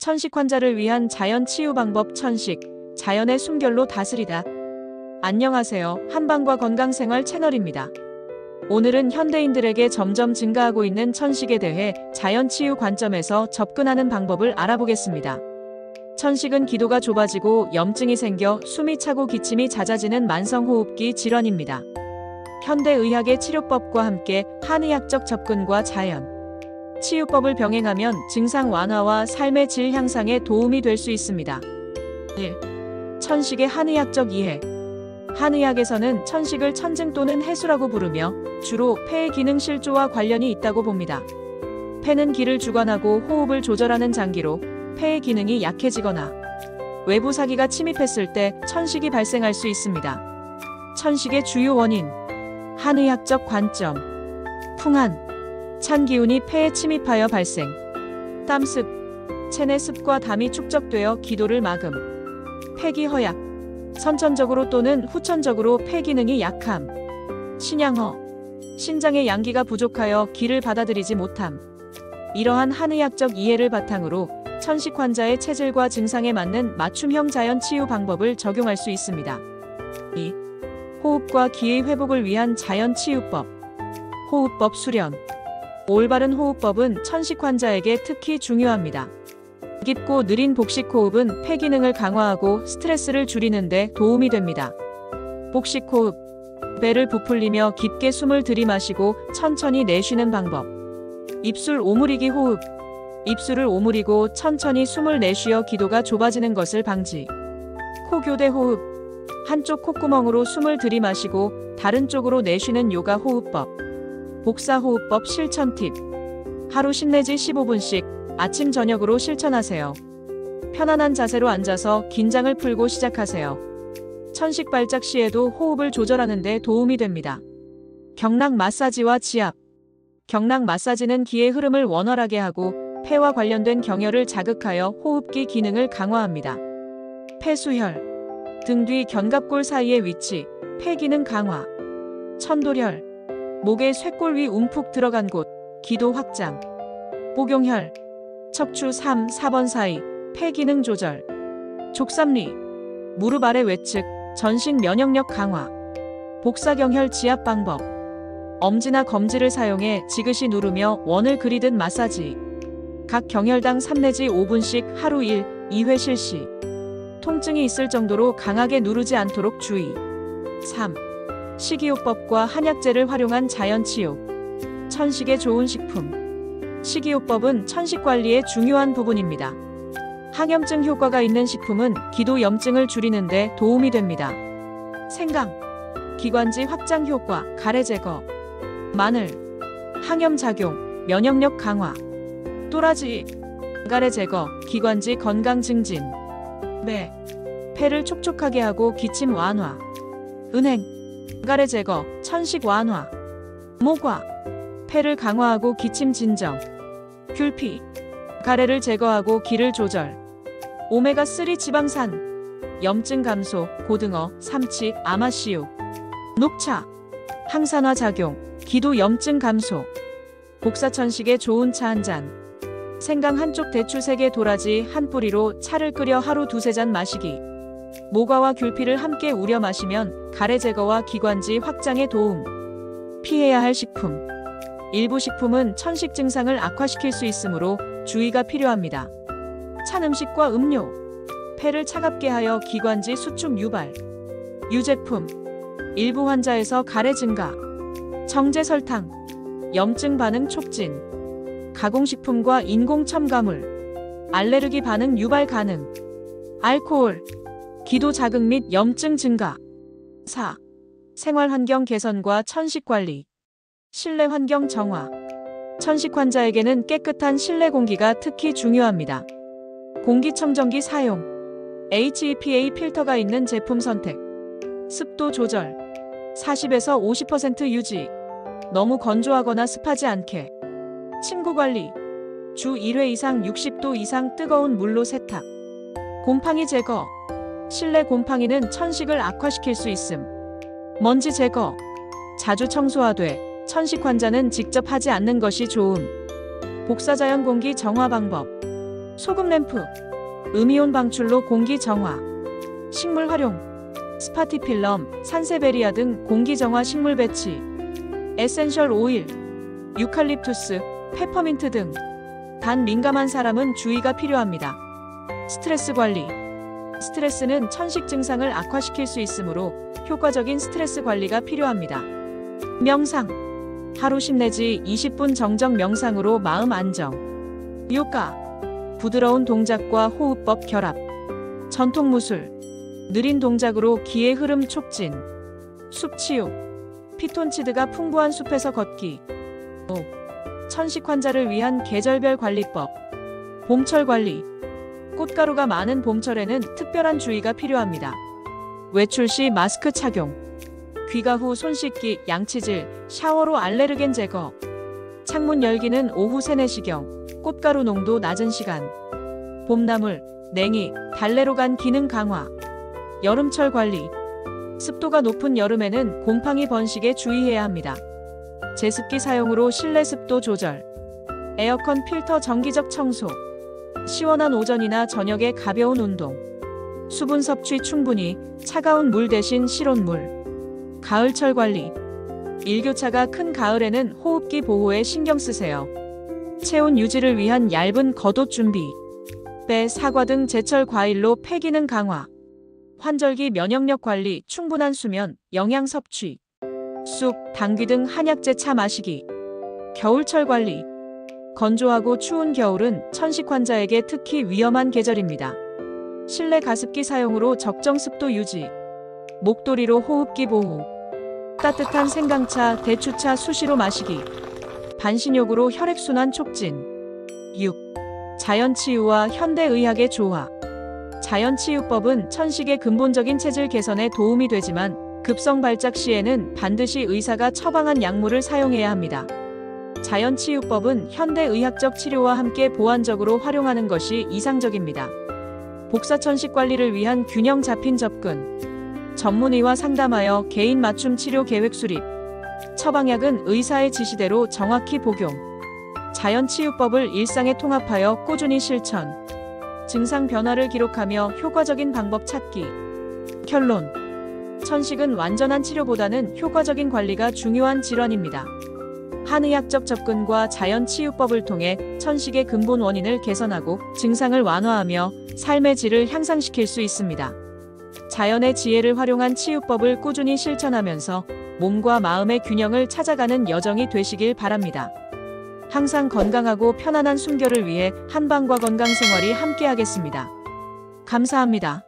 천식 환자를 위한 자연 치유 방법 천식, 자연의 숨결로 다스리다. 안녕하세요. 한방과 건강생활 채널입니다. 오늘은 현대인들에게 점점 증가하고 있는 천식에 대해 자연 치유 관점에서 접근하는 방법을 알아보겠습니다. 천식은 기도가 좁아지고 염증이 생겨 숨이 차고 기침이 잦아지는 만성호흡기 질환입니다. 현대의학의 치료법과 함께 한의학적 접근과 자연 치유법을 병행하면 증상 완화와 삶의 질 향상에 도움이 될 수 있습니다. 1. 천식의 한의학적 이해. 한의학에서는 천식을 천증 또는 해수라고 부르며 주로 폐의 기능 실조와 관련이 있다고 봅니다. 폐는 기를 주관하고 호흡을 조절하는 장기로 폐의 기능이 약해지거나 외부 사기가 침입했을 때 천식이 발생할 수 있습니다. 천식의 주요 원인. 한의학적 관점. 풍한. 찬 기운이 폐에 침입하여 발생. 땀습. 체내 습과 담이 축적되어 기도를 막음. 폐기 허약. 선천적으로 또는 후천적으로 폐 기능이 약함. 신양허. 신장의 양기가 부족하여 기를 받아들이지 못함. 이러한 한의학적 이해를 바탕으로 천식 환자의 체질과 증상에 맞는 맞춤형 자연 치유 방법을 적용할 수 있습니다. 2. 호흡과 기의 회복을 위한 자연 치유법. 호흡법 수련. 올바른 호흡법은 천식 환자에게 특히 중요합니다. 깊고 느린 복식 호흡은 폐 기능을 강화하고 스트레스를 줄이는 데 도움이 됩니다. 복식 호흡. 배를 부풀리며 깊게 숨을 들이마시고 천천히 내쉬는 방법. 입술 오므리기 호흡. 입술을 오므리고 천천히 숨을 내쉬어 기도가 좁아지는 것을 방지. 코 교대 호흡. 한쪽 콧구멍으로 숨을 들이마시고 다른 쪽으로 내쉬는 요가 호흡법. 복사 호흡법 실천 팁. 하루 10 내지 15분씩 아침 저녁으로 실천하세요. 편안한 자세로 앉아서 긴장을 풀고 시작하세요. 천식 발작 시에도 호흡을 조절하는 데 도움이 됩니다. 경락 마사지와 지압. 경락 마사지는 기의 흐름을 원활하게 하고 폐와 관련된 경혈을 자극하여 호흡기 기능을 강화합니다. 폐수혈. 등 뒤 견갑골 사이의 위치, 폐 기능 강화. 천도혈. 목의 쇄골 위 움푹 들어간 곳, 기도 확장. 복용혈. 척추 3, 4번 사이, 폐 기능 조절. 족삼리. 무릎 아래 외측, 전신 면역력 강화. 복사경혈 지압 방법. 엄지나 검지를 사용해 지그시 누르며 원을 그리듯 마사지. 각 경혈당 3 내지 5분씩 하루 1, 2회 실시. 통증이 있을 정도로 강하게 누르지 않도록 주의. 3. 식이요법과 한약재를 활용한 자연치유. 천식에 좋은 식품. 식이요법은 천식 관리의 중요한 부분입니다. 항염증 효과가 있는 식품은 기도 염증을 줄이는 데 도움이 됩니다. 생강. 기관지 확장 효과, 가래 제거. 마늘. 항염 작용, 면역력 강화. 또라지. 가래 제거, 기관지 건강 증진. 매. 폐를 촉촉하게 하고 기침 완화. 은행. 가래 제거, 천식 완화. 모과. 폐를 강화하고 기침 진정. 귤피. 가래를 제거하고 기를 조절. 오메가3 지방산. 염증 감소, 고등어, 삼치, 아마씨유. 녹차. 항산화 작용, 기도 염증 감소. 복사천식에 좋은 차 한 잔. 생강 한쪽 대추 3개 도라지 한 뿌리로 차를 끓여 하루 2-3잔 마시기. 모과와 귤피를 함께 우려 마시면 가래 제거와 기관지 확장에 도움. 피해야 할 식품. 일부 식품은 천식 증상을 악화시킬 수 있으므로 주의가 필요합니다. 찬 음식과 음료. 폐를 차갑게 하여 기관지 수축 유발. 유제품. 일부 환자에서 가래 증가. 정제 설탕. 염증 반응 촉진. 가공식품과 인공 첨가물. 알레르기 반응 유발 가능. 알코올. 기도 자극 및 염증 증가. 4. 생활환경 개선과 천식 관리. 실내 환경 정화. 천식 환자에게는 깨끗한 실내 공기가 특히 중요합니다. 공기청정기 사용. HEPA 필터가 있는 제품 선택. 습도 조절. 40에서 50% 유지. 너무 건조하거나 습하지 않게. 침구 관리. 주 1회 이상 60도 이상 뜨거운 물로 세탁. 곰팡이 제거. 실내 곰팡이는 천식을 악화시킬 수 있음. 먼지 제거. 자주 청소하되 천식 환자는 직접 하지 않는 것이 좋음. 복사자연 공기 정화 방법. 소금 램프, 음이온 방출로 공기 정화, 식물 활용, 스파티필럼, 산세베리아 등 공기 정화 식물 배치, 에센셜 오일, 유칼립투스, 페퍼민트 등. 단 민감한 사람은 주의가 필요합니다. 스트레스 관리. 스트레스는 천식 증상을 악화시킬 수 있으므로 효과적인 스트레스 관리가 필요합니다. 명상. 하루 10 내지 20분 정적 명상으로 마음 안정. 요가. 부드러운 동작과 호흡법 결합. 전통 무술. 느린 동작으로 기의 흐름 촉진. 숲 치유. 피톤치드가 풍부한 숲에서 걷기. 천식 환자를 위한 계절별 관리법. 봄철 관리. 꽃가루가 많은 봄철에는 특별한 주의가 필요합니다. 외출 시 마스크 착용. 귀가 후 손 씻기, 양치질, 샤워로 알레르겐 제거. 창문 열기는 오후 3, 4시경. 꽃가루 농도 낮은 시간. 봄나물, 냉이, 달래로 간 기능 강화. 여름철 관리. 습도가 높은 여름에는 곰팡이 번식에 주의해야 합니다. 제습기 사용으로 실내 습도 조절. 에어컨 필터 정기적 청소. 시원한 오전이나 저녁에 가벼운 운동. 수분 섭취 충분히, 차가운 물 대신 실온물. 가을철 관리. 일교차가 큰 가을에는 호흡기 보호에 신경 쓰세요. 체온 유지를 위한 얇은 겉옷 준비. 배, 사과 등 제철 과일로 폐 기능 강화. 환절기 면역력 관리, 충분한 수면, 영양 섭취. 쑥, 당귀 등 한약재 차 마시기. 겨울철 관리. 건조하고 추운 겨울은 천식 환자에게 특히 위험한 계절입니다. 실내 가습기 사용으로 적정 습도 유지. 목도리로 호흡기 보호. 따뜻한 생강차, 대추차 수시로 마시기. 반신욕으로 혈액순환 촉진. 6. 자연치유와 현대의학의 조화. 자연치유법은 천식의 근본적인 체질 개선에 도움이 되지만 급성 발작 시에는 반드시 의사가 처방한 약물을 사용해야 합니다. 자연치유법은 현대의학적 치료와 함께 보완적으로 활용하는 것이 이상적입니다. 복사천식 관리를 위한 균형 잡힌 접근. 전문의와 상담하여 개인 맞춤 치료 계획 수립. 처방약은 의사의 지시대로 정확히 복용. 자연치유법을 일상에 통합하여 꾸준히 실천. 증상 변화를 기록하며 효과적인 방법 찾기. 결론. 천식은 완전한 치료보다는 효과적인 관리가 중요한 질환입니다. 한의학적 접근과 자연치유법을 통해 천식의 근본 원인을 개선하고 증상을 완화하며 삶의 질을 향상시킬 수 있습니다. 자연의 지혜를 활용한 치유법을 꾸준히 실천하면서 몸과 마음의 균형을 찾아가는 여정이 되시길 바랍니다. 항상 건강하고 편안한 순결을 위해 한방과 건강생활이 함께하겠습니다. 감사합니다.